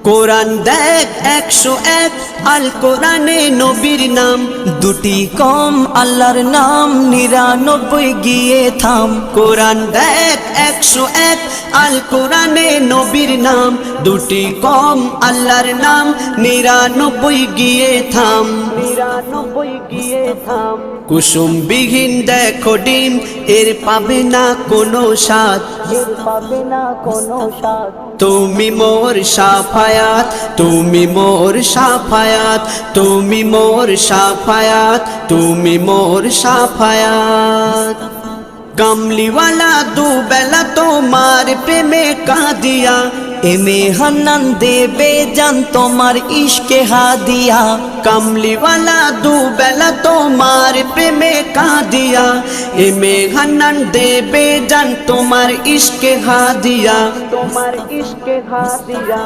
কোরআন দেখ 101 আল কোরআনে নবীর নাম, দুটি কম আল্লাহর নাম 99 গিয়ে থাম। কোরআন দেখ 101 আল কোরআনে নবীর নাম, দুটি কম আল্লাহর নাম 99 গিয়ে থাম। 99 গিয়ে থাম। কুসুম বিহীন দেখো ডিম, এর পাবে না কোনো স্বাদ, এর পাবে না কোনো স্বাদ। তুমি মোর শাফায়াত, তুমি মোর শাফায়াত, তুমি মোর শাফায়াত, তুমি মোর শাফায়াত। কামলিওয়ালা দুবেলা তোমার প্রেমে কাঁদিয়া, এমে হান্নান দেবে জান তোমার ইশকে হাদিয়া। কামলিওয়ালা দুবেলা তোমার প্রেমে কাঁদিয়া, এমে হান্নান দেবে জান তোমার ইশকে হাদিয়া, তোমার ইশকে হাদিয়া।